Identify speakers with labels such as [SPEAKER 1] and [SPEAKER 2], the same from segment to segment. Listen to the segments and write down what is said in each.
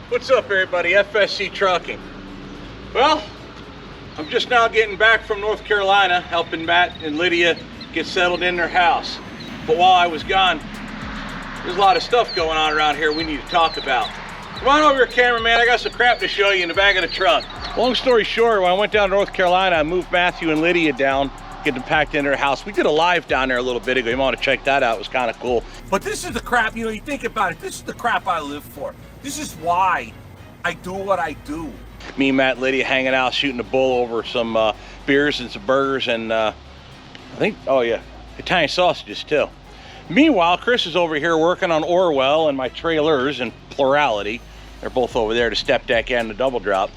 [SPEAKER 1] What's up, everybody? FSC Trucking. Well, I'm just now getting back from North Carolina, helping Matt and Lydia get settled in their house. But while I was gone, there's a lot of stuff going on around here we need to talk about. Come on over here, cameraman. I got some crap to show you in the back of the truck. Long story short, when I went down to North Carolina, I moved Matthew and Lydia down, get them packed into their house. We did a live down there a little bit ago. You might want to check that out. It was kind of cool. But this is the crap, you know, you think about it. This is the crap I live for. This is why I do what I do. Me, Matt, and Lydia hanging out, shooting the bull over some beers and some burgers and I think, oh yeah, Italian sausages too. Meanwhile, Chris is over here working on Orwell and my trailers in plurality. They're both over there, the step deck and the double drop.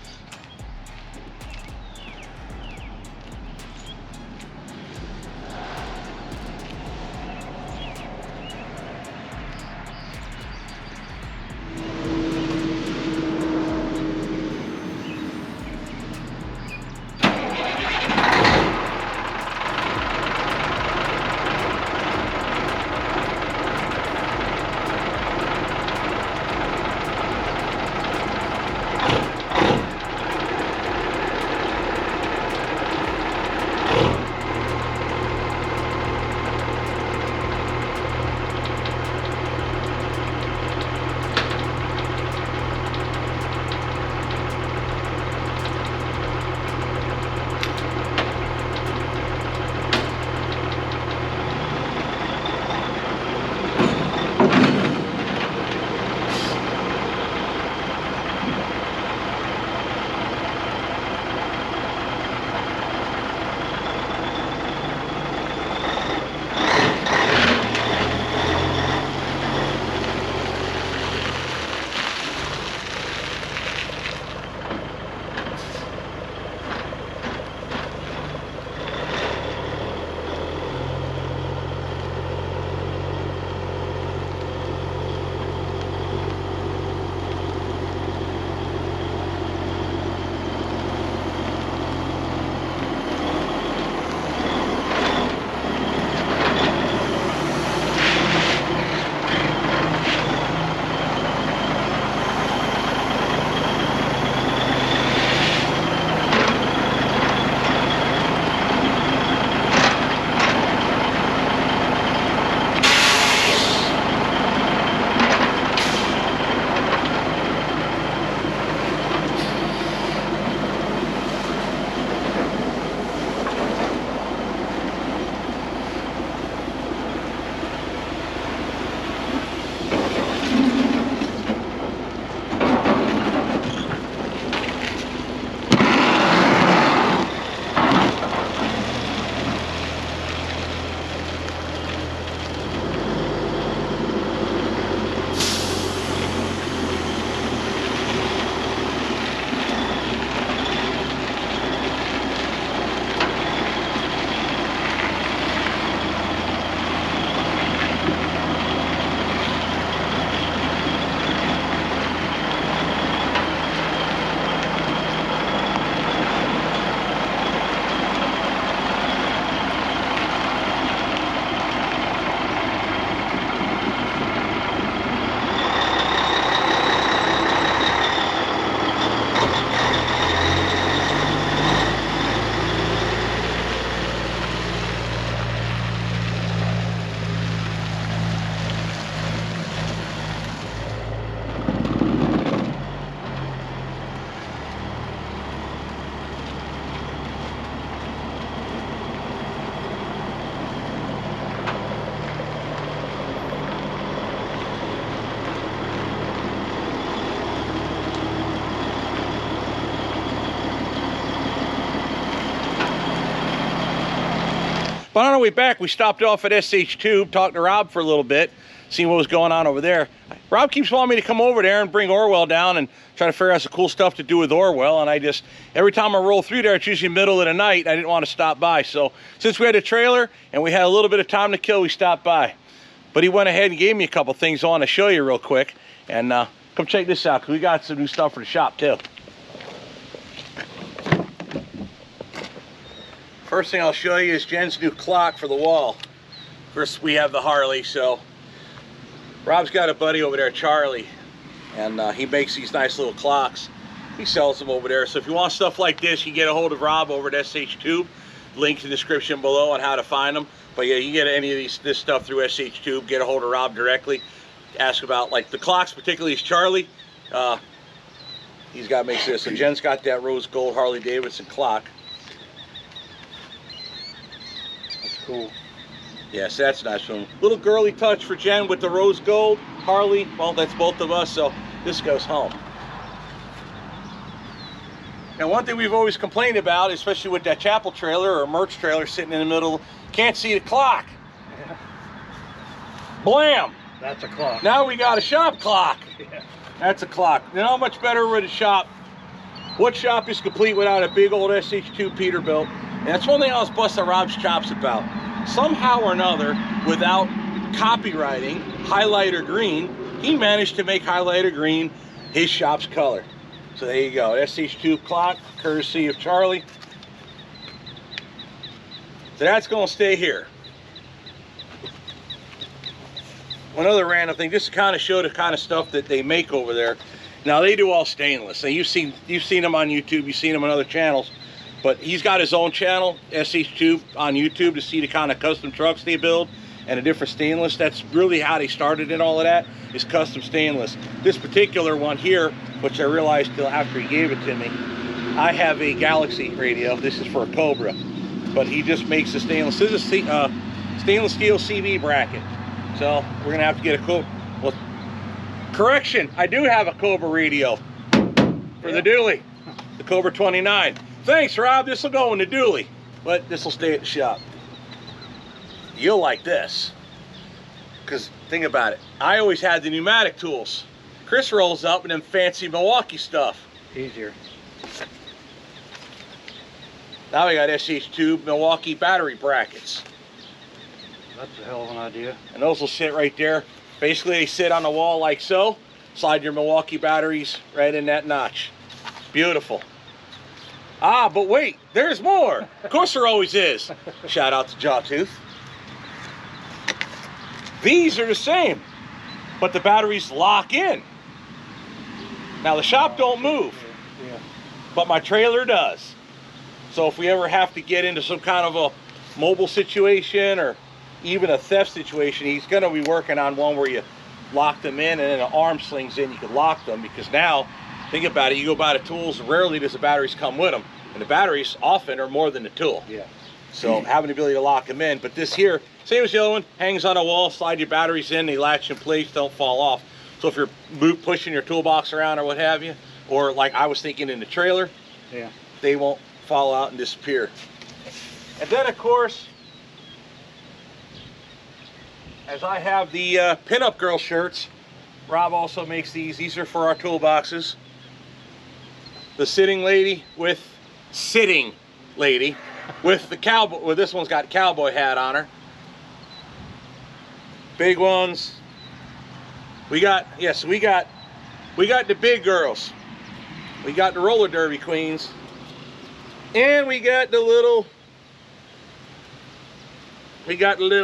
[SPEAKER 1] But on our way back, we stopped off at SH Tube, talked to Rob for a little bit, seeing what was going on over there. Rob keeps wanting me to come over there and bring Orwell down and try to figure out some cool stuff to do with Orwell. And I just, every time I roll through there, it's usually middle of the night. I didn't want to stop by. So since we had a trailer and we had a little bit of time to kill, we stopped by. But he went ahead and gave me a couple things I want to show you real quick. And come check this out, because we got some new stuff for the shop too. First thing I'll show you is Jen's new clock for the wall. First, we have the Harley, so Rob's got a buddy over there, Charlie. and he makes these nice little clocks. He sells them over there. So if you want stuff like this, you get a hold of Rob over at SH Tube. Link in the description below on how to find them. But yeah, you get any of this stuff through SH Tube. Get a hold of Rob directly. Ask about like the clocks, particularly his Charlie. He's got makes this. So Jen's got that rose gold Harley Davidson clock.
[SPEAKER 2] That's cool.
[SPEAKER 1] Yes, that's a nice one. Little girly touch for Jen with the rose gold. Harley, well, that's both of us, so this goes home. Now, one thing we've always complained about, especially with that chapel trailer or merch trailer sitting in the middle, can't see the clock.
[SPEAKER 2] Yeah.
[SPEAKER 1] Blam!
[SPEAKER 2] That's a clock.
[SPEAKER 1] Now we got a shop clock.
[SPEAKER 2] Yeah.
[SPEAKER 1] That's a clock. You know how much better with a shop? What shop is complete without a big old SH2 Peterbilt? And that's one thing I was busting Rob's chops about. Somehow or another, without copywriting highlighter green, he managed to make highlighter green his shop's color. So there you go, SH2 clock, courtesy of Charlie. So that's going to stay here. One other random thing, just to kind of show the kind of stuff that they make over there. Now they do all stainless. Now you've seen them on YouTube, you've seen them on other channels, but he's got his own channel, SH2 on YouTube, to see the kind of custom trucks they build and a different stainless. That's really how they started in all of that, is custom stainless. This particular one here, which I realized till after he gave it to me, I have a Galaxy radio. This is for a Cobra, but he just makes the stainless. This is a stainless steel CV bracket. So we're gonna have to get a Cobra. Well, correction, I do have a Cobra radio for the dually, the Cobra 29. Thanks, Rob. This will go in the dually, but this will stay at the shop. You'll like this, because think about it. I always had the pneumatic tools. Chris rolls up in them fancy Milwaukee stuff.
[SPEAKER 2] Easier.
[SPEAKER 1] Now we got SH2 Milwaukee battery brackets.
[SPEAKER 2] That's a hell of an idea.
[SPEAKER 1] And those will sit right there. Basically, they sit on the wall like so. Slide your Milwaukee batteries right in that notch. Beautiful. Ah, but wait, there's more. Of course there always is. Shout out to Jawtooth. These are the same, but the batteries lock in. Now the shop don't move, but my trailer does. So if we ever have to get into some kind of a mobile situation or even a theft situation, he's going to be working on one where you lock them in and then an arm slings in, you can lock them, because now, think about it, you go buy the tools, rarely does the batteries come with them, and the batteries often are more than the tool.
[SPEAKER 2] Yeah.
[SPEAKER 1] So having the ability to lock them in, but this here, same as the other one, hangs on a wall, slide your batteries in, they latch in place, don't fall off. So if you're pushing your toolbox around or what have you, or like I was thinking in the trailer,
[SPEAKER 2] yeah, they
[SPEAKER 1] won't fall out and disappear. And then of course, as I have the pinup girl shirts, Rob also makes these. These are for our toolboxes. The sitting lady with the cowboy. Well, this one's got a cowboy hat on her. Big ones. We got the big girls. We got the roller derby queens, and we got the little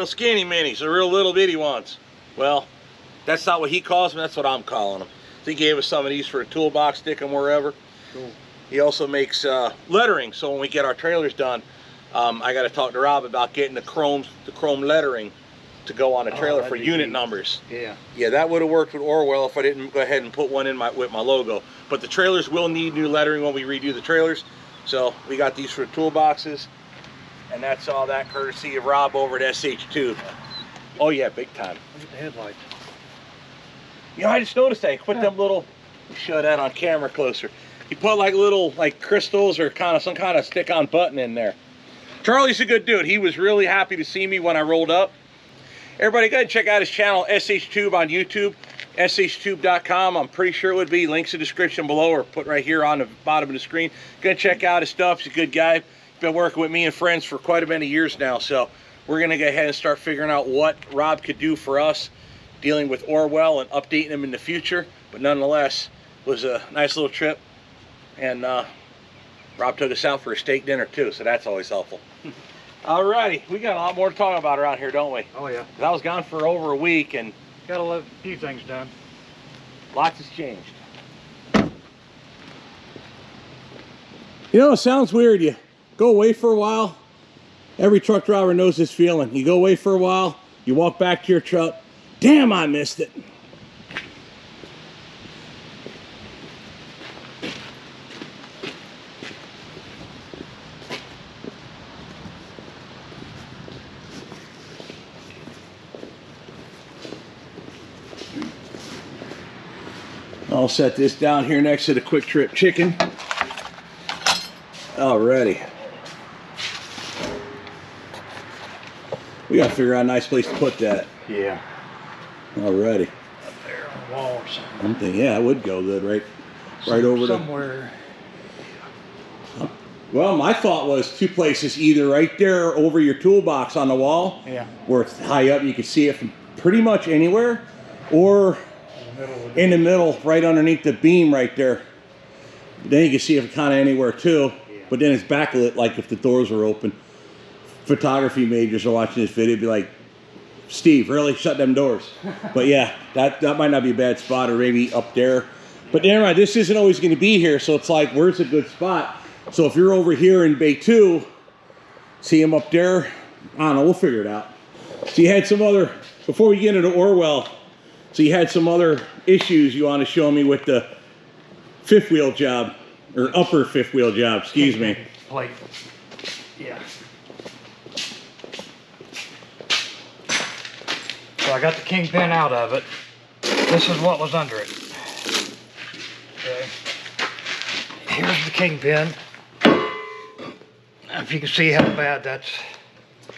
[SPEAKER 1] skinny minis, the real little bitty ones. Well, that's not what he calls them, that's what I'm calling them. So he gave us some of these for a toolbox, stick them wherever.
[SPEAKER 2] Cool.
[SPEAKER 1] He also makes lettering, so when we get our trailers done, I got to talk to Rob about getting the chrome lettering to go on a trailer for unit numbers.
[SPEAKER 2] Yeah. Yeah,
[SPEAKER 1] that would have worked with Orwell if I didn't go ahead and put one in with my logo. But the trailers will need new lettering when we redo the trailers. So we got these for the toolboxes. And that's all that courtesy of Rob over at SH2. Oh yeah, big time.
[SPEAKER 2] Look at the headlights.
[SPEAKER 1] You know, I just noticed that. He put them little, show that on camera closer. He put like little crystals or some kind of stick-on button in there. Charlie's a good dude. He was really happy to see me when I rolled up. Everybody go ahead and check out his channel, SHTube on YouTube, shtube.com. I'm pretty sure it would be. Links in the description below or put right here on the bottom of the screen. Go check out his stuff. He's a good guy. Been working with me and friends for quite a many years now. So we're going to go ahead and start figuring out what Rob could do for us dealing with Orwell and updating him in the future. But nonetheless, it was a nice little trip. And Rob took us out for a steak dinner too, so that's always helpful. Alrighty, we got a lot more to talk about around here, don't we?
[SPEAKER 2] Oh yeah.
[SPEAKER 1] 'Cause I was gone for over a week and
[SPEAKER 2] got a few things done.
[SPEAKER 1] Lots has changed. You know, it sounds weird. You go away for a while. Every truck driver knows this feeling. You go away for a while, you walk back to your truck. Damn, I missed it. I'll set this down here next to the Quick Trip chicken. Alrighty. We gotta figure out a nice place to put that.
[SPEAKER 2] Yeah.
[SPEAKER 1] Alrighty.
[SPEAKER 2] Up there on the wall or something.
[SPEAKER 1] I'm thinking, yeah, it would go good, right over
[SPEAKER 2] somewhere.
[SPEAKER 1] Well, my thought was two places, either right there over your toolbox on the wall,
[SPEAKER 2] Yeah.
[SPEAKER 1] where it's high up, you can see it from pretty much anywhere, or in the middle, right underneath the beam right there. Then you can see it kind of anywhere too, but then it's backlit, like if the doors were open. Photography majors are watching this video, be like, Steve, really? Shut them doors. But yeah, that might not be a bad spot, or maybe up there. But never mind, this isn't always going to be here, so it's like, where's a good spot? So if you're over here in Bay 2, see him up there? I don't know, we'll figure it out. So you had some other, before we get into Orwell, so you had some other issues you want to show me with the fifth wheel job, or upper fifth wheel job, excuse me.
[SPEAKER 2] Plate. Yeah. So I got the kingpin out of it. This is what was under it. Okay. Here's the kingpin. If you can see how bad that's...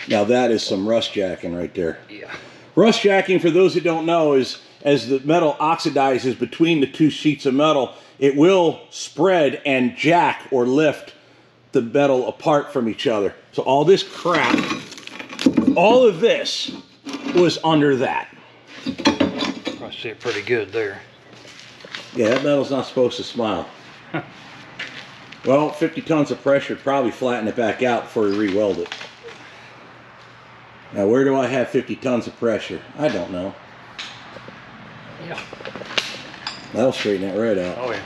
[SPEAKER 1] Now that is some rust jacking right there.
[SPEAKER 2] Yeah.
[SPEAKER 1] Rust jacking, for those that don't know, is as the metal oxidizes between the two sheets of metal, it will spread and jack or lift the metal apart from each other. So all this crap, all of this was under that.
[SPEAKER 2] I see it pretty good there.
[SPEAKER 1] Yeah, that metal's not supposed to smile. Well, 50 tons of pressure would probably flatten it back out before you re-weld it. Now, where do I have 50 tons of pressure? I don't know.
[SPEAKER 2] Yeah.
[SPEAKER 1] That'll straighten it right out.
[SPEAKER 2] Oh yeah.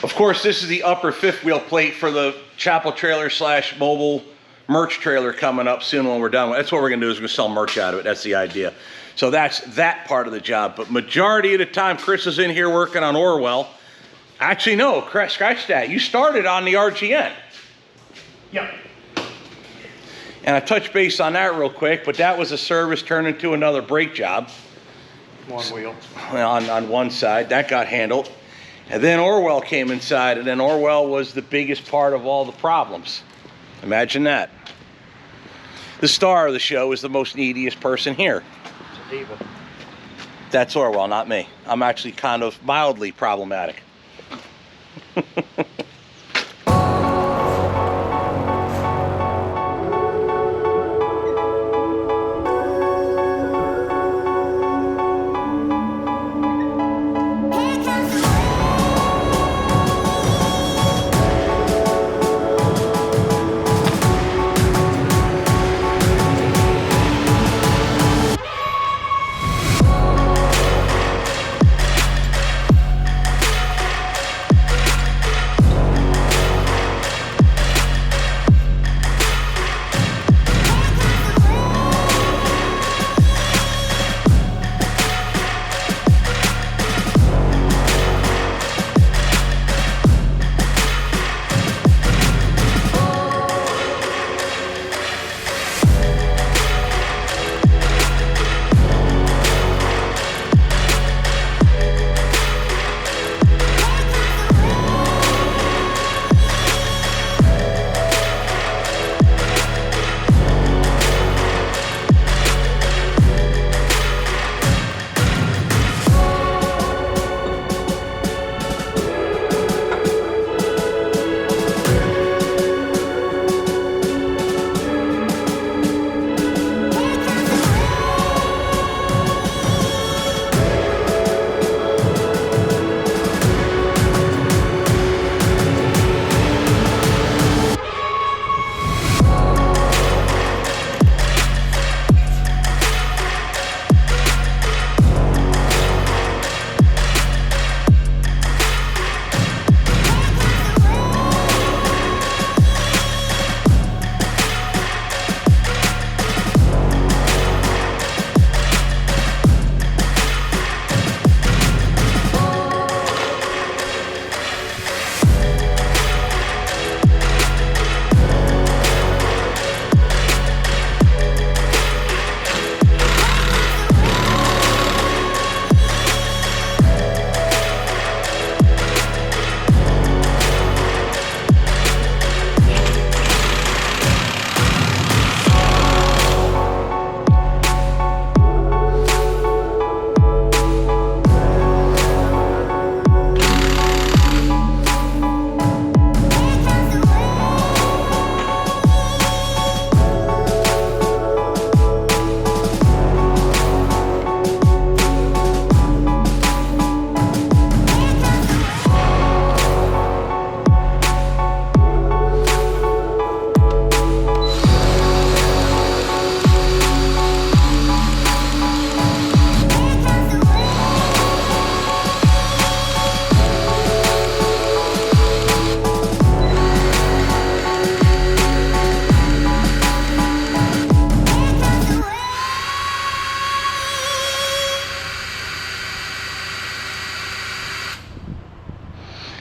[SPEAKER 1] Of course, this is the upper fifth wheel plate for the chapel trailer / mobile merch trailer coming up soon when we're done. That's what we're gonna do, is we're gonna sell merch out of it. That's the idea. So that's that part of the job. But majority of the time, Chris is in here working on Orwell. Actually, no, scratch that. You started on the RGN.
[SPEAKER 2] Yep.
[SPEAKER 1] And I touched base on that real quick, but that was a service turned into another brake job.
[SPEAKER 2] One wheel.
[SPEAKER 1] On one side, that got handled. And then Orwell came inside, and then Orwell was the biggest part of all the problems. Imagine that. The star of the show is the most neediest person here.
[SPEAKER 2] It's a diva.
[SPEAKER 1] That's Orwell, not me. I'm actually kind of mildly problematic.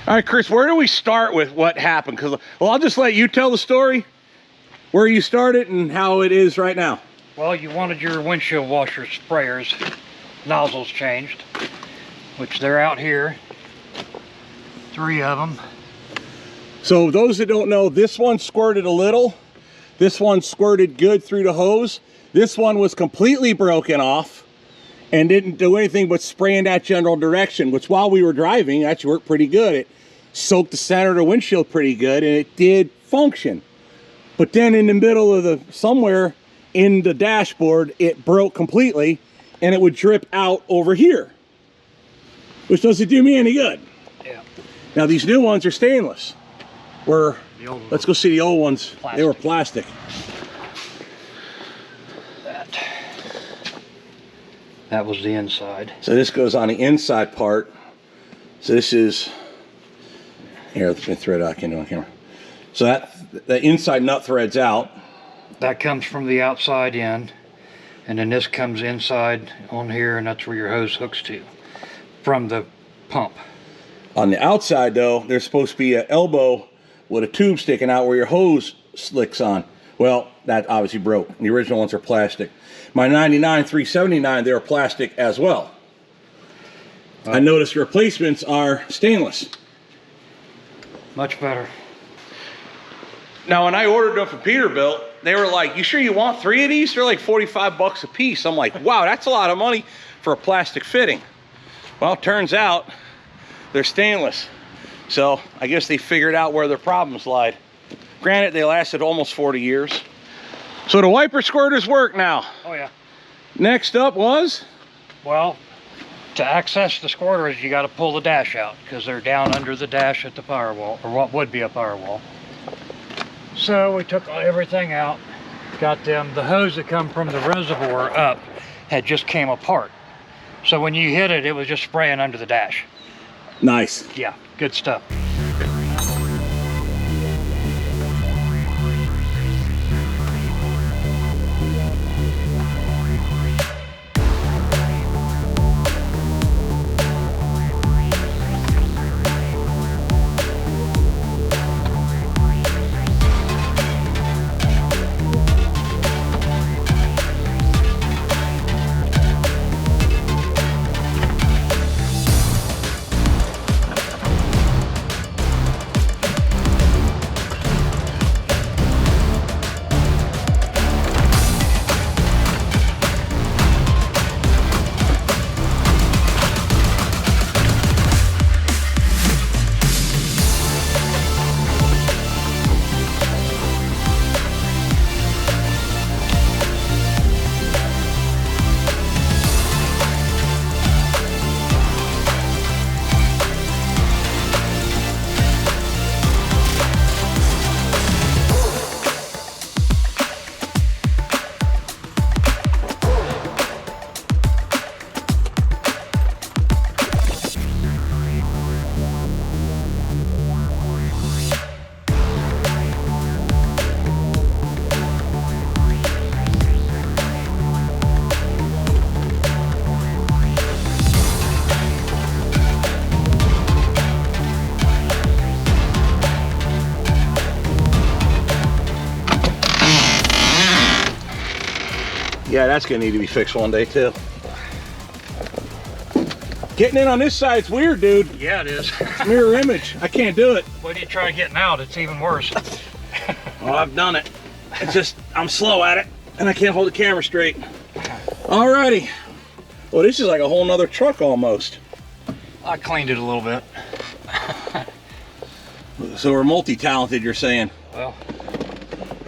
[SPEAKER 1] All right, Chris, where do we start with what happened? Because, well, I'll just let you tell the story, where you started and how it is right now.
[SPEAKER 2] Well, you wanted your windshield washer sprayers nozzles changed, which they're out here. 3 of them.
[SPEAKER 1] So those that don't know, this one squirted a little. This one squirted good through the hose. This one was completely broken off and didn't do anything but spray in that general direction, which while we were driving actually worked pretty good. It soaked the center of the windshield pretty good and it did function. But then in the middle of the, somewhere in the dashboard, it broke completely and it would drip out over here, which doesn't do me any good.
[SPEAKER 2] Yeah.
[SPEAKER 1] Now these new ones are stainless. Let's go see the old ones.
[SPEAKER 2] Plastic.
[SPEAKER 1] They were plastic.
[SPEAKER 2] That was the inside.
[SPEAKER 1] So this goes on the inside part. So this is, here, let me thread out, I can't do it on camera. So that inside nut threads out.
[SPEAKER 2] That comes from the outside in, and then this comes inside on here, and that's where your hose hooks to from the pump.
[SPEAKER 1] On the outside though, there's supposed to be an elbow with a tube sticking out where your hose slicks on. Well, that obviously broke. The original ones are plastic. My 99 379, they're plastic as well. I noticed replacements are stainless.
[SPEAKER 2] Much better.
[SPEAKER 1] Now, when I ordered them from Peterbilt, they were like, "You sure you want 3 of these? They're like 45 bucks a piece." I'm like, wow, that's a lot of money for a plastic fitting. Well, it turns out they're stainless. So I guess they figured out where their problems lied. Granted, they lasted almost 40 years. So the wiper squirters work now.
[SPEAKER 2] Oh yeah.
[SPEAKER 1] Next up was?
[SPEAKER 2] Well, to access the squirters, you got to pull the dash out because they're down under the dash at the firewall, or what would be a firewall. So we took everything out, got them. The hose that come from the reservoir up had just came apart. So when you hit it, it was just spraying under the dash.
[SPEAKER 1] Nice.
[SPEAKER 2] Yeah, good stuff.
[SPEAKER 1] Yeah, that's gonna need to be fixed one day too. Getting in on this side's weird, dude.
[SPEAKER 2] Yeah, it is.
[SPEAKER 1] Mirror image, I can't do it.
[SPEAKER 2] When you try getting out, it's even worse.
[SPEAKER 1] Oh, I've done it. It's just, I'm slow at it and I can't hold the camera straight. Alrighty. Well, this is like a whole nother truck almost.
[SPEAKER 2] I cleaned it a little bit.
[SPEAKER 1] So we're multi-talented, you're saying?
[SPEAKER 2] Well.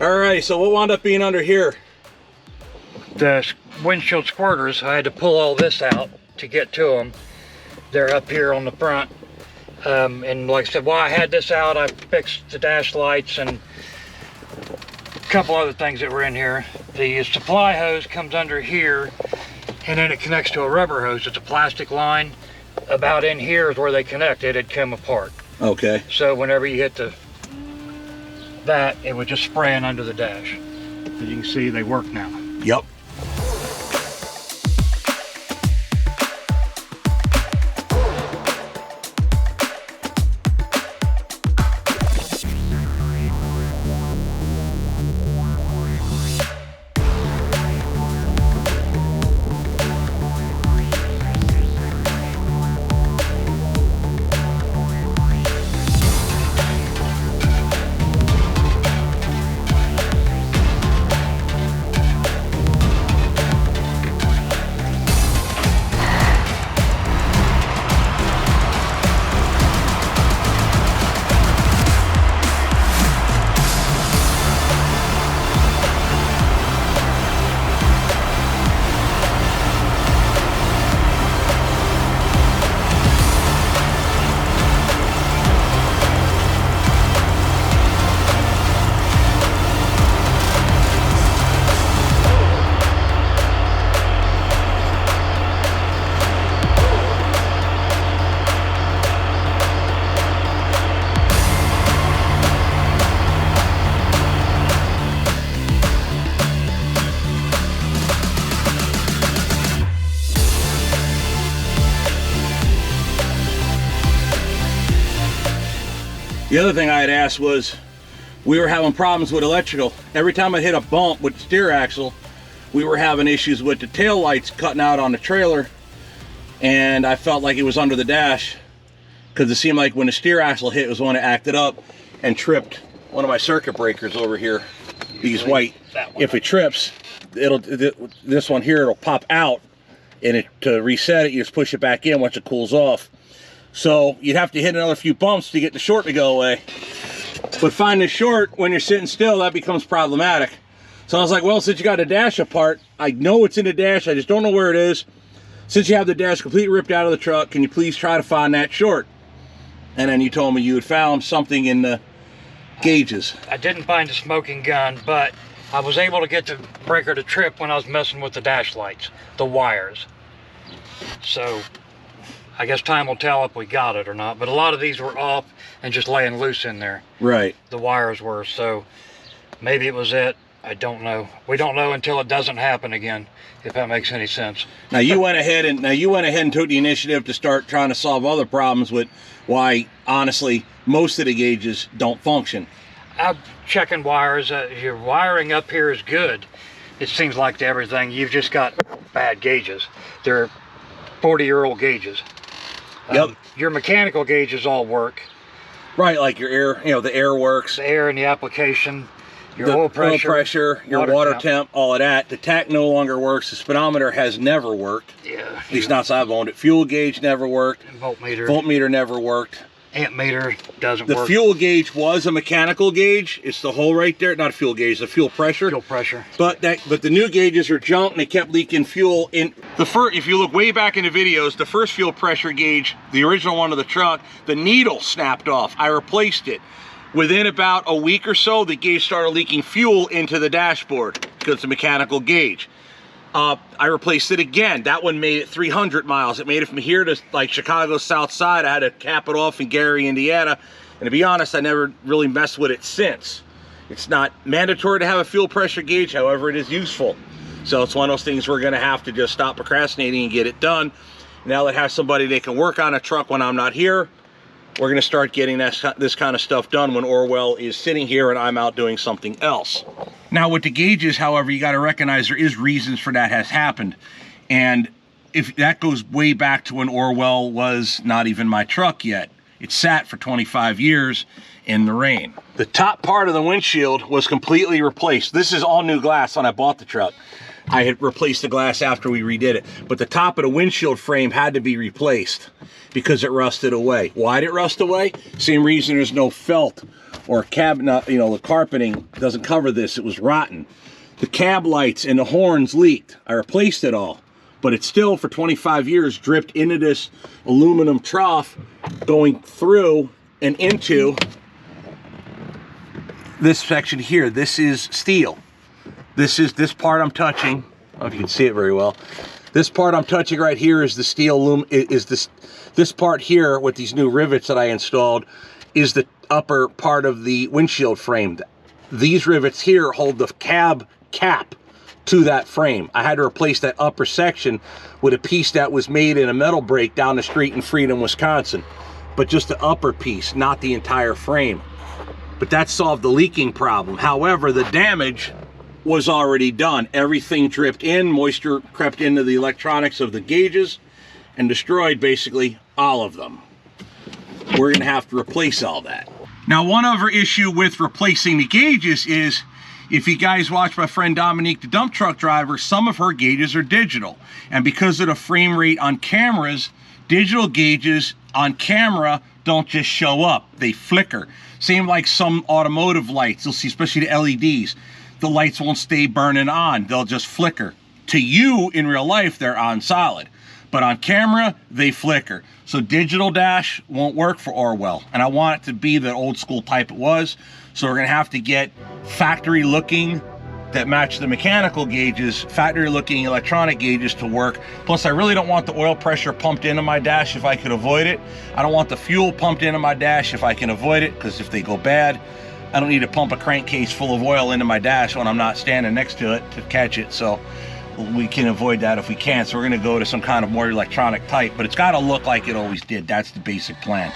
[SPEAKER 1] Alright, so what wound up being under here?
[SPEAKER 2] The windshield squirters, I had to pull all this out to get to them. They're up here on the front. And like I said, while I had this out, I fixed the dash lights and a couple other things that were in here. The supply hose comes under here, and then it connects to a rubber hose. It's a plastic line. About in here is where they connect. It had come apart.
[SPEAKER 1] Okay.
[SPEAKER 2] So whenever you hit that, it was just spraying under the dash. As you can see, they work now.
[SPEAKER 1] Yep. The other thing I had asked was, we were having problems with electrical. Every time I hit a bump with the steer axle, we were having issues with the tail lights cutting out on the trailer, and I felt like it was under the dash, because it seemed like when the steer axle hit was when it acted up and tripped one of my circuit breakers over here. These white, if it trips, this one here, it'll pop out, and to reset it, you just push it back in once it cools off. So you'd have to hit another few bumps to get the short to go away. But finding the short when you're sitting still, that becomes problematic. So I was like, well, since you got the dash apart, I know it's in the dash, I just don't know where it is. Since you have the dash completely ripped out of the truck, can you please try to find that short? And then you told me you had found something in the gauges.
[SPEAKER 2] I didn't find a smoking gun, but I was able to get the breaker to trip when I was messing with the dash lights, the wires. So I guess time will tell if we got it or not, but a lot of these were off and just laying loose in there.
[SPEAKER 1] Right.
[SPEAKER 2] The wires were, so maybe it was it. I don't know. We don't know until it doesn't happen again, if that makes any sense.
[SPEAKER 1] Now you went ahead and took the initiative to start trying to solve other problems with why, honestly, most of the gauges don't function.
[SPEAKER 2] I'm checking wires. Your wiring up here is good. It seems like to everything. You've just got bad gauges. They're 40-year-old gauges.
[SPEAKER 1] Yep.
[SPEAKER 2] Your mechanical gauges all work.
[SPEAKER 1] Right, like your air, the air works.
[SPEAKER 2] The air in the application, your oil pressure,
[SPEAKER 1] your water temp, all of that. The tach no longer works. The speedometer has never worked.
[SPEAKER 2] Yeah.
[SPEAKER 1] At least not since I've owned it. Fuel gauge never worked. Voltmeter never worked.
[SPEAKER 2] Amp meter doesn't work.
[SPEAKER 1] The fuel gauge was a mechanical gauge. It's the hole right there. Not a fuel gauge, the fuel pressure.
[SPEAKER 2] Fuel pressure.
[SPEAKER 1] But the new gauges are junk, and they kept leaking fuel in. If you look way back in the videos, the first fuel pressure gauge, the original one of the truck, the needle snapped off. I replaced it. Within about a week or so, the gauge started leaking fuel into the dashboard because it's a mechanical gauge. I replaced it again. That one made it 300 miles. It made it from here to like Chicago's south side. I had to cap it off in Gary, Indiana. And to be honest, I never really messed with it since. It's not mandatory to have a fuel pressure gauge, however, it is useful. So it's one of those things we're gonna have to just stop procrastinating and get it done. Now that I have somebody that can work on a truck when I'm not here, we're gonna start getting this kind of stuff done when Orwell is sitting here and I'm out doing something else. Now with the gauges, however, you gotta recognize there is reasons for that has happened. And if that goes way back to when Orwell was not even my truck yet. It sat for 25 years in the rain. The top part of the windshield was completely replaced. This is all new glass when I bought the truck. I had replaced the glass after we redid it. But the top of the windshield frame had to be replaced because it rusted away. Why did it rust away? Same reason there's no felt or cab, the carpeting doesn't cover this. It was rotten. The cab lights and the horns leaked. I replaced it all. But it still, for 25 years, dripped into this aluminum trough going through and into this section here. This is steel. This part I'm touching. I don't know if you can see it very well. This part I'm touching right here is the steel this part here with these new rivets that I installed is the upper part of the windshield frame. These rivets here hold the cab cap to that frame. I had to replace that upper section with a piece that was made in a metal break down the street in Freedom, Wisconsin. But just the upper piece, not the entire frame. But that solved the leaking problem. However, the damage was already done. Everything dripped in, moisture crept into the electronics of the gauges and destroyed basically all of them. We're gonna have to replace all that. Now, one other issue with replacing the gauges is, if you guys watch my friend Dominique, the dump truck driver, some of her gauges are digital. And because of the frame rate on cameras, digital gauges on camera don't just show up, they flicker. Same like some automotive lights, you'll see, especially the LEDs. The lights won't stay burning on, they'll just flicker. To you, in real life, they're on solid. But on camera, they flicker. So digital dash won't work for Orwell. And I want it to be the old school type it was. So we're gonna have to get factory looking that match the mechanical gauges, factory looking electronic gauges to work. Plus, I really don't want the oil pressure pumped into my dash if I could avoid it. I don't want the fuel pumped into my dash if I can avoid it, because if they go bad, I don't need to pump a crankcase full of oil into my dash when I'm not standing next to it to catch it. So we can avoid that if we can. So we're gonna go to some kind of more electronic type, but it's gotta look like it always did. That's the basic plan.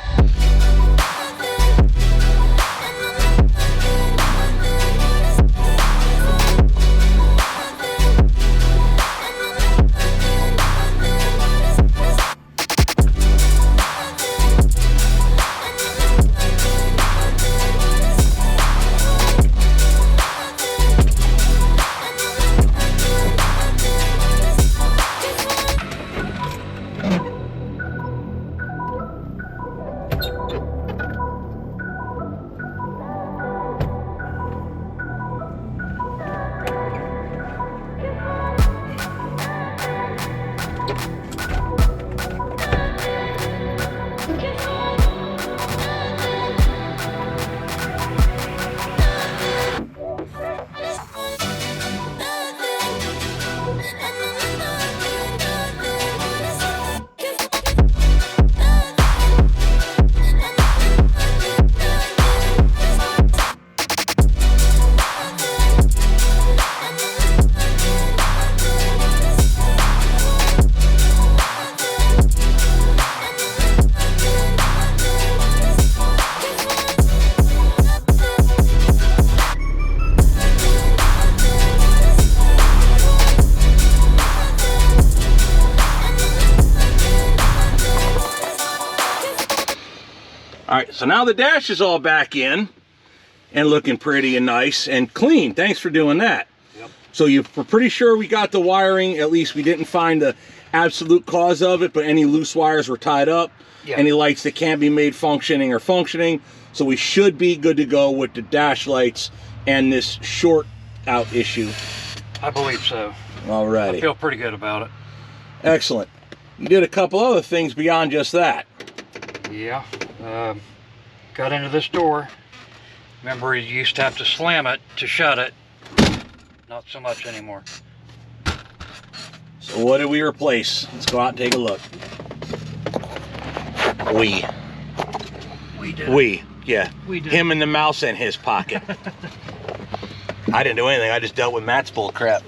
[SPEAKER 1] All right, so now the dash is all back in and looking pretty and nice and clean. Thanks for doing that.
[SPEAKER 2] Yep.
[SPEAKER 1] So we're pretty sure we got the wiring. At least we didn't find the absolute cause of it, but any loose wires were tied up.
[SPEAKER 2] Yep.
[SPEAKER 1] Any lights that can't be made functioning are functioning. So we should be good to go with the dash lights and this short out issue.
[SPEAKER 2] I believe so.
[SPEAKER 1] Alrighty.
[SPEAKER 2] I feel pretty good about it.
[SPEAKER 1] Excellent. You did a couple other things beyond just that.
[SPEAKER 2] Yeah. Got into this door. Remember, you used to have to slam it to shut it. Not so much anymore.
[SPEAKER 1] So what did we replace? Let's go out and take a look. We did. Yeah.
[SPEAKER 2] We did.
[SPEAKER 1] Him and the mouse in his pocket. I didn't do anything. I just dealt with Matt's bull crap.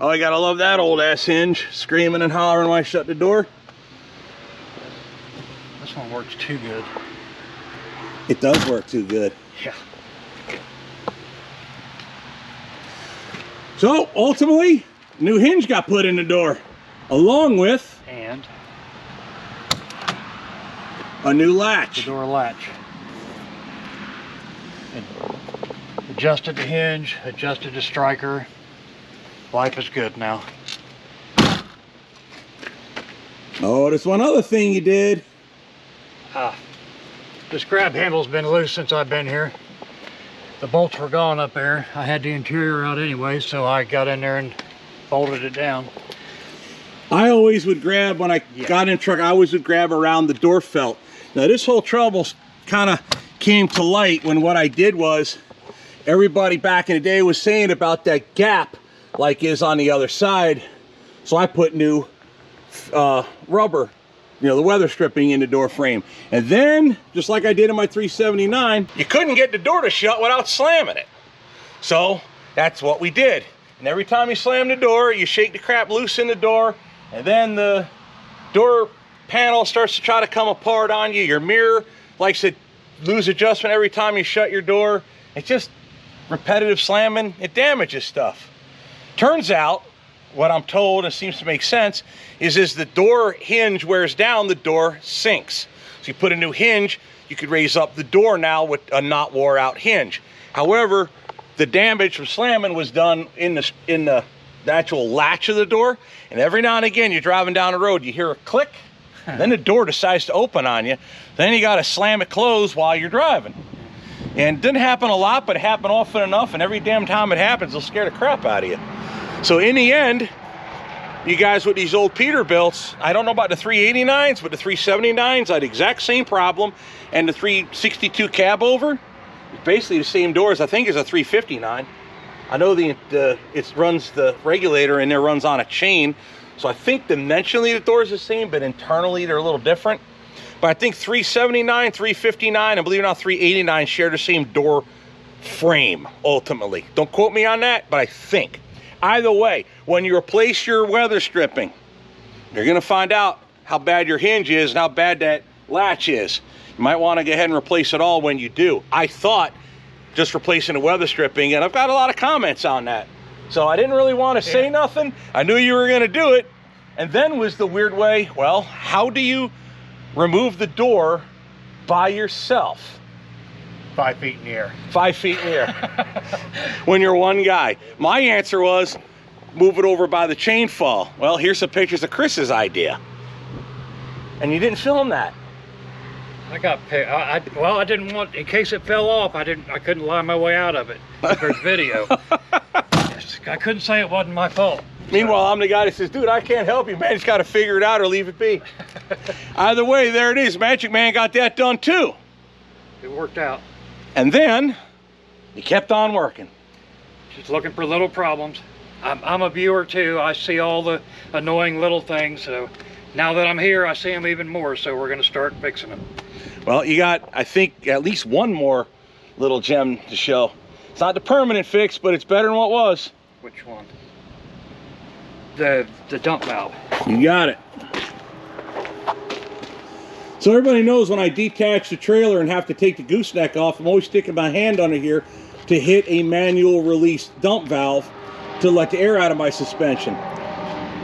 [SPEAKER 1] Oh, I gotta love that old ass hinge screaming and hollering when I shut the door.
[SPEAKER 2] This one works too good.
[SPEAKER 1] It does work too good.
[SPEAKER 2] Yeah.
[SPEAKER 1] So ultimately, new hinge got put in the door, along with
[SPEAKER 2] And
[SPEAKER 1] a new
[SPEAKER 2] the
[SPEAKER 1] latch.
[SPEAKER 2] door latch. And adjusted the hinge, adjusted the striker. Life is good now.
[SPEAKER 1] Oh, there's one other thing you did.
[SPEAKER 2] This grab handle's been loose since I've been here. The bolts were gone up there. I had the interior out anyway, so I got in there and bolted it down.
[SPEAKER 1] I always would grab, when I got in the truck, I always would grab around the door felt. Now this whole trouble kind of came to light when what I did was, everybody back in the day was saying about that gap like is on the other side. So I put new rubber, you know, the weather stripping in the door frame. And then, just like I did in my 379, you couldn't get the door to shut without slamming it. So that's what we did. And every time you slam the door, you shake the crap loose in the door, and then the door panel starts to try to come apart on you. Your mirror likes to lose adjustment every time you shut your door. It's just repetitive slamming. It damages stuff. Turns out, what I'm told, and seems to make sense, is as the door hinge wears down, the door sinks. So you put a new hinge, you could raise up the door now with a not wore out hinge. However, the damage from slamming was done in the actual latch of the door, and every now and again you're driving down the road, you hear a click, then the door decides to open on you, then you got to slam it closed while you're driving. And it didn't happen a lot, but it happened often enough, and every damn time it happens, it'll scare the crap out of you. So in the end, you guys with these old Peterbilts, I don't know about the 389s, but the 379s had the exact same problem, and the 362 cab over, it's basically the same doors, I think, as a 359. I know it runs the regulator in there, runs on a chain, so I think dimensionally the doors are the same, but internally they're a little different. But I think 379, 359, and believe it or not, 389 share the same door frame, ultimately. Don't quote me on that, but I think. Either way, when you replace your weather stripping, you're gonna find out how bad your hinge is and how bad that latch is. You might wanna go ahead and replace it all when you do. I thought just replacing the weather stripping, and I've got a lot of comments on that. So I didn't really wanna say nothing. I knew you were gonna do it. And then was the weird way, well, how do you remove the door by yourself?
[SPEAKER 2] 5 feet in the air.
[SPEAKER 1] 5 feet in the air. When you're one guy. My answer was, move it over by the chain fall. Well, here's some pictures of Chris's idea. And you didn't film that.
[SPEAKER 2] I got well, I didn't want, in case it fell off, I couldn't lie my way out of it. There's video. I couldn't say it wasn't my fault.
[SPEAKER 1] Meanwhile, I'm the guy that says, dude, I can't help you, man. Just got to figure it out or leave it be. Either way, there it is. Magic Man got that done too.
[SPEAKER 2] It worked out.
[SPEAKER 1] And then, he kept on working.
[SPEAKER 2] Just looking for little problems. I'm a viewer too. I see all the annoying little things. So now that I'm here, I see them even more. So we're going to start fixing them.
[SPEAKER 1] Well, you got, I think, at least one more little gem to show. It's not the permanent fix, but it's better than what was.
[SPEAKER 2] Which one? The dump valve.
[SPEAKER 1] You got it. So everybody knows when I detach the trailer and have to take the gooseneck off, I'm always sticking my hand under here to hit a manual release dump valve to let the air out of my suspension.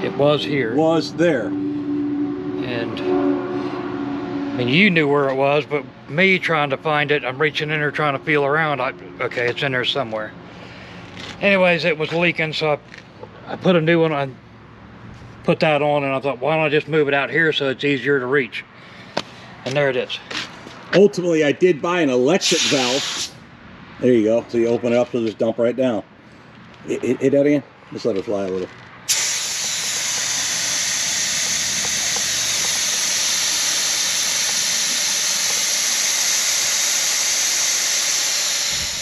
[SPEAKER 2] It was here.
[SPEAKER 1] Was there.
[SPEAKER 2] And mean, you knew where it was, but me trying to find it, I'm reaching in there trying to feel around. Okay, it's in there somewhere. Anyways, it was leaking, so I put a new one on, put that on, and I thought, why don't I just move it out here so it's easier to reach? And there it is.
[SPEAKER 1] Ultimately, I did buy an electric valve. There you go. So you open it up, it'll just dump right down. Hit that again. Just let it fly a little.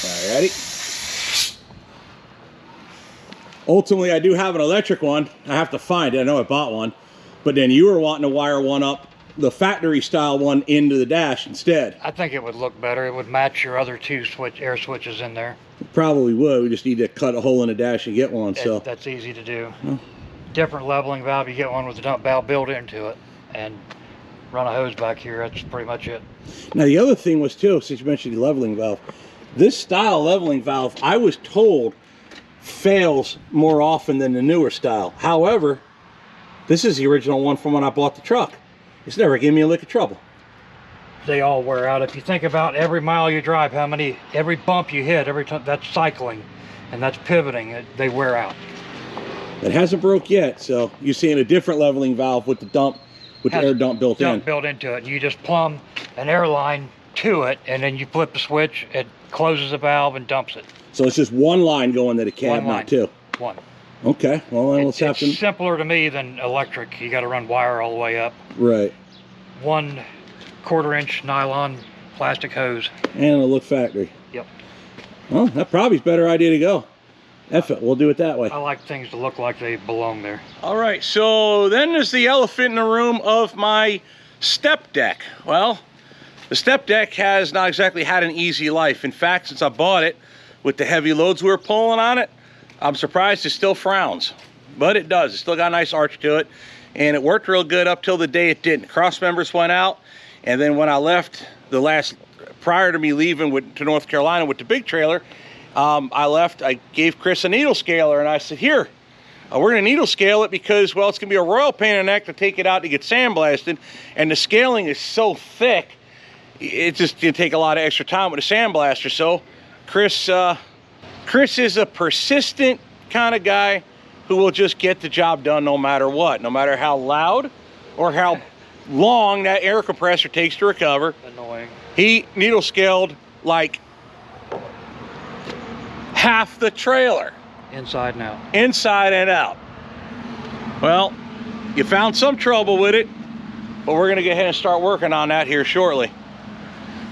[SPEAKER 1] Alrighty. Ultimately, I do have an electric one. I have to find it. I know I bought one. But then you were wanting to wire one up, the factory style one, into the dash instead.
[SPEAKER 2] I think it would look better. It would match your other two air switches in there.
[SPEAKER 1] It probably would. We just need to cut a hole in the dash and get one. So
[SPEAKER 2] that's easy to do. Different leveling valve. You get one with the dump valve built into it, and run a hose back here. That's pretty much it. Now
[SPEAKER 1] the other thing was too, since you mentioned the leveling valve, this style leveling valve, I was told, fails more often than the newer style. However, this is the original one from when I bought the truck. It's never given me a lick of trouble.
[SPEAKER 2] They all wear out. If you think about every mile you drive, every bump you hit, every time, that's cycling, and that's pivoting, they wear out.
[SPEAKER 1] It hasn't broke yet, so you're seeing a different leveling valve with the dump, with the air dump built in.
[SPEAKER 2] Built into it. You just plumb an air line to it, and then you flip the switch, it closes the valve and dumps it.
[SPEAKER 1] So it's just one line going to the cab, not two?
[SPEAKER 2] One.
[SPEAKER 1] Okay, well then let's have to...
[SPEAKER 2] It's simpler to me than electric. You got to run wire all the way up.
[SPEAKER 1] Right.
[SPEAKER 2] 1/4 inch nylon plastic hose.
[SPEAKER 1] And it'll look factory.
[SPEAKER 2] Yep.
[SPEAKER 1] Well, that probably is a better idea to go. F it, we'll do it that way.
[SPEAKER 2] I like things to look like they belong there.
[SPEAKER 1] All right, so then there's the elephant in the room of my step deck. Well, the step deck has not exactly had an easy life. In fact, since I bought it, with the heavy loads we were pulling on it, I'm surprised it still frowns. But it does, it still got a nice arch to it. And it worked real good up till the day it didn't. Cross members went out, and then when I left, prior to me leaving to North Carolina with the big trailer, I gave Chris a needle scaler, and I said, here, we're gonna needle scale it because, well, it's gonna be a royal pain in the neck to take it out to get sandblasted, and the scaling is so thick, it's just gonna take a lot of extra time with a sandblaster. So Chris is a persistent kind of guy who will just get the job done no matter what, no matter how loud or how long that air compressor takes to recover.
[SPEAKER 2] Annoying.
[SPEAKER 1] He needle scaled like half the trailer.
[SPEAKER 2] Inside and out.
[SPEAKER 1] Inside and out. Well, you found some trouble with it, but we're gonna go ahead and start working on that here shortly.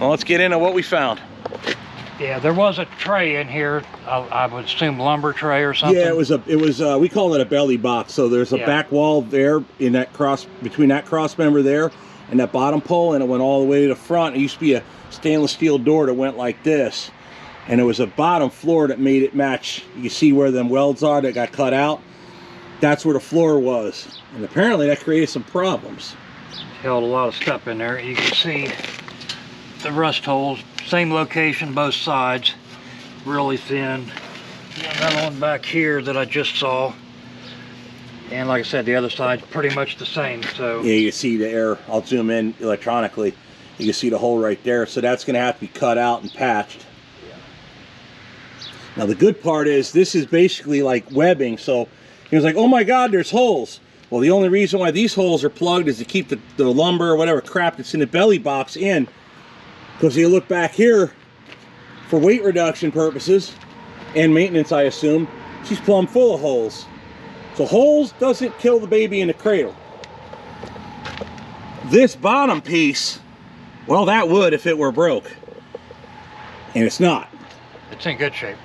[SPEAKER 1] Well, let's get into what we found.
[SPEAKER 2] Yeah, there was a tray in here. I would assume lumber tray or something.
[SPEAKER 1] Yeah, it was we call it a belly box. So there's a back wall there in that between that cross member there and that bottom pole, and it went all the way to the front. It used to be a stainless steel door that went like this, and it was a bottom floor that made it match. You see where them welds are that got cut out? That's where the floor was, and apparently that created some problems.
[SPEAKER 2] Held a lot of stuff in there. You can see the rust holes. Same location, both sides, really thin. Got another one back here that I just saw. And like I said, the other side's pretty much the same, so. Yeah,
[SPEAKER 1] you can see the air. I'll zoom in electronically. You can see the hole right there. So that's gonna have to be cut out and patched.
[SPEAKER 2] Yeah.
[SPEAKER 1] Now the good part is this is basically like webbing. So he was like, oh my God, there's holes. Well, the only reason why these holes are plugged is to keep the lumber or whatever crap that's in the belly box in. Because you look back here, for weight reduction purposes and maintenance, I assume, she's plumb full of holes. So holes doesn't kill the baby in the cradle. This bottom piece, well, that would if it were broke. And it's not.
[SPEAKER 2] It's in good shape.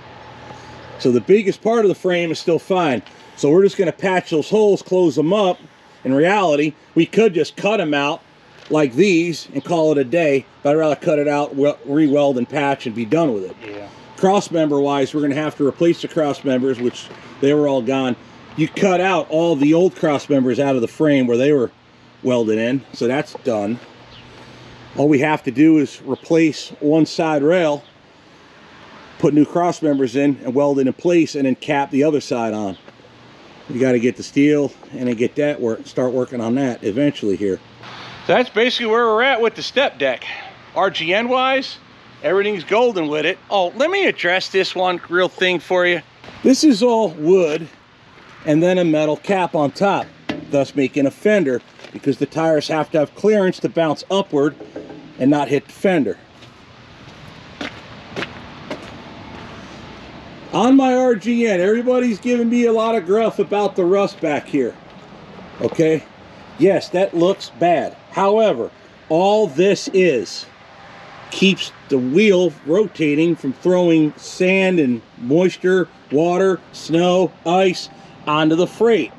[SPEAKER 1] So the biggest part of the frame is still fine. So we're just going to patch those holes, close them up. In reality, we could just cut them out like these and call it a day, but I'd rather cut it out, re-weld and patch and be done with it.
[SPEAKER 2] Yeah.
[SPEAKER 1] Cross member wise, we're going to have to replace the cross members, which they were all gone. You cut out all the old cross members out of the frame where they were welded in, so that's done. All we have to do is replace one side rail, put new cross members in and weld it in place, and then cap the other side on. You got to get the steel and then get that start working on that eventually here. That's basically where we're at with the step deck. RGN wise, everything's golden with it. Oh, let me address this one real thing for you. This is all wood and then a metal cap on top, thus making a fender, because the tires have to have clearance to bounce upward and not hit the fender. On my RGN, everybody's giving me a lot of gruff about the rust back here. Okay? Yes, that looks bad. However, all this is keeps the wheel rotating from throwing sand and moisture, water, snow, ice onto the freight.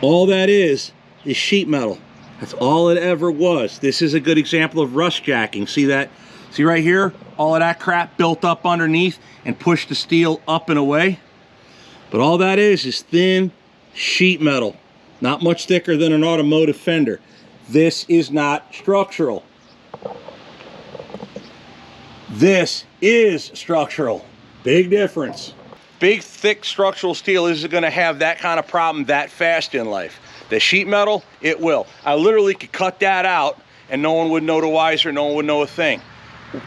[SPEAKER 1] All that is sheet metal. That's all it ever was. This is a good example of rust jacking. See that? See right here? All of that crap built up underneath and pushed the steel up and away. But all that is thin sheet metal. Not much thicker than an automotive fender. This is not structural. This is structural. Big difference. Big, thick structural steel isn't going to have that kind of problem that fast in life. The sheet metal, it will. I literally could cut that out and no one would know the wiser, no one would know a thing.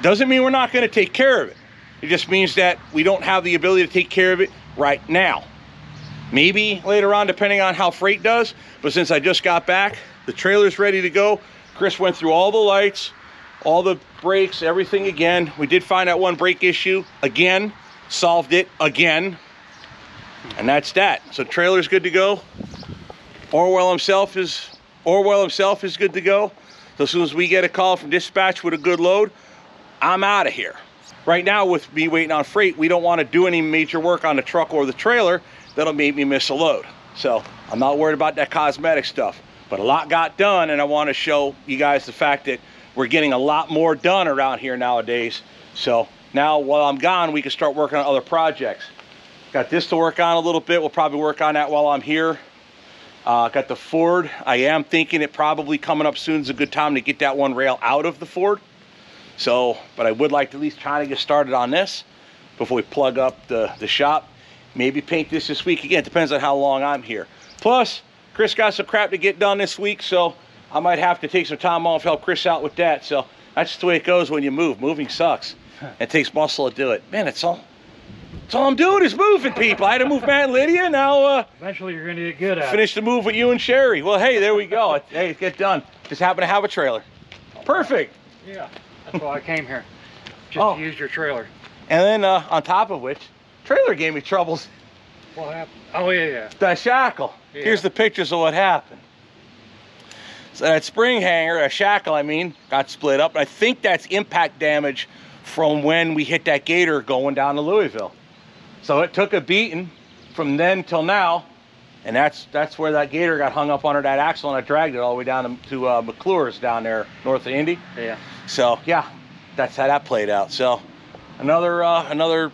[SPEAKER 1] Doesn't mean we're not going to take care of it. It just means that we don't have the ability to take care of it right now. Maybe later on, depending on how freight does. But since I just got back, the trailer's ready to go. Chris went through all the lights, all the brakes, everything again. We did find that one brake issue again, solved it again, and that's that. So trailer's good to go. Orwell himself is good to go. So as soon as we get a call from dispatch with a good load, I'm out of here. Right now, with me waiting on freight, we don't want to do any major work on the truck or the trailer that'll make me miss a load. So I'm not worried about that cosmetic stuff. But a lot got done, and I want to show you guys the fact that we're getting a lot more done around here nowadays. So now while I'm gone, we can start working on other projects. Got this to work on a little bit. We'll probably work on that while I'm here. Got the Ford. I am thinking it probably coming up soon is a good time to get that one rail out of the Ford. So, but I would like to at least try to get started on this before we plug up the shop. Maybe paint this week. Again, it depends on how long I'm here. Plus, Chris got some crap to get done this week, so I might have to take some time off, help Chris out with that. So that's just the way it goes when you move. Moving sucks. It takes muscle to do it. Man, that's all I'm doing is moving, people. I had to move Matt and Lydia. Now,
[SPEAKER 2] eventually you're going to get good at it.
[SPEAKER 1] Finish the move with you and Sherry. Well, hey, there we go. Hey, get done. Just happen to have a trailer. Perfect.
[SPEAKER 2] Yeah, that's why I came here. Just to use your trailer.
[SPEAKER 1] And then on top of which, trailer gave me troubles.
[SPEAKER 2] What happened? Oh, yeah.
[SPEAKER 1] The shackle. Yeah. Here's the pictures of what happened. So that spring hanger, a shackle, I mean, got split up. And I think that's impact damage from when we hit that gator going down to Louisville. So it took a beating from then till now. And that's where that gator got hung up under that axle, and I dragged it all the way down to McClure's down there north of Indy.
[SPEAKER 2] Yeah.
[SPEAKER 1] So yeah, that's how that played out. So another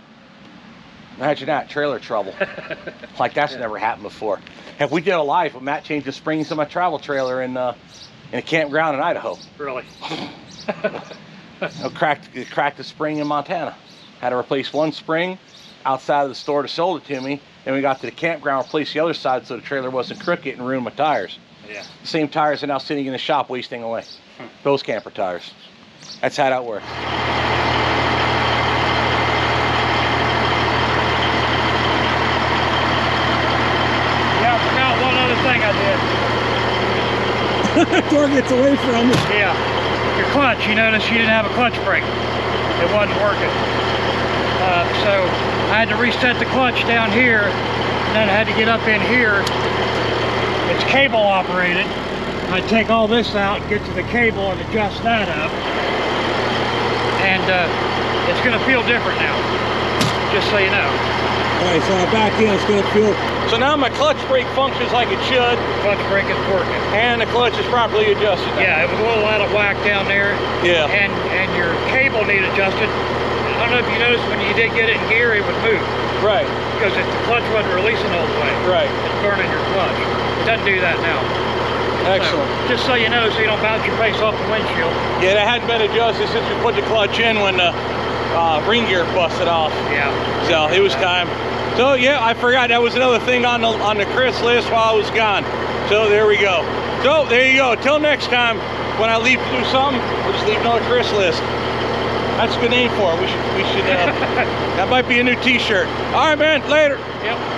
[SPEAKER 1] imagine that, trailer trouble. Like that's never happened before. Heck, we did a live when Matt changed the springs of my travel trailer in a campground in Idaho.
[SPEAKER 2] Really?
[SPEAKER 1] Cracked the spring in Montana. Had to replace one spring outside of the store that sold it to me. Then we got to the campground, replaced the other side so the trailer wasn't crooked and ruined my tires.
[SPEAKER 2] Yeah.
[SPEAKER 1] The same tires are now sitting in the shop wasting away. Those camper tires. That's how that works.
[SPEAKER 2] Yeah, I forgot one other thing I did.
[SPEAKER 1] Door gets away from it.
[SPEAKER 2] Yeah. Your clutch, you notice you didn't have a clutch brake. It wasn't working. So I had to reset the clutch down here, and then I had to get up in here. It's cable operated. I take all this out, get to the cable, and adjust that up. And it's going to feel different now, just so you know.
[SPEAKER 1] All right, so I back in, it's going to feel. So now my clutch brake functions like it should.
[SPEAKER 2] The clutch brake is working.
[SPEAKER 1] And the clutch is properly adjusted now.
[SPEAKER 2] Yeah, it was a little out of whack down there.
[SPEAKER 1] Yeah.
[SPEAKER 2] And your cable needed adjusted. I don't know if you noticed when you did get it in gear, it would move.
[SPEAKER 1] Right.
[SPEAKER 2] Because if the clutch wasn't releasing all the way.
[SPEAKER 1] Right.
[SPEAKER 2] It's burning your clutch. It doesn't do that now.
[SPEAKER 1] Excellent.
[SPEAKER 2] So, just so you know, so you don't bounce your face off the windshield.
[SPEAKER 1] Yeah, that hadn't been adjusted since we put the clutch in when the ring gear busted off.
[SPEAKER 2] Yeah.
[SPEAKER 1] So it was time. So yeah, I forgot that was another thing on the Chris list while I was gone. So there we go. So there you go. Till next time, when I leave to do something, we'll just leave another Chris list. That's a good name for it. We should that might be a new t-shirt. All right, man, later.
[SPEAKER 2] Yep.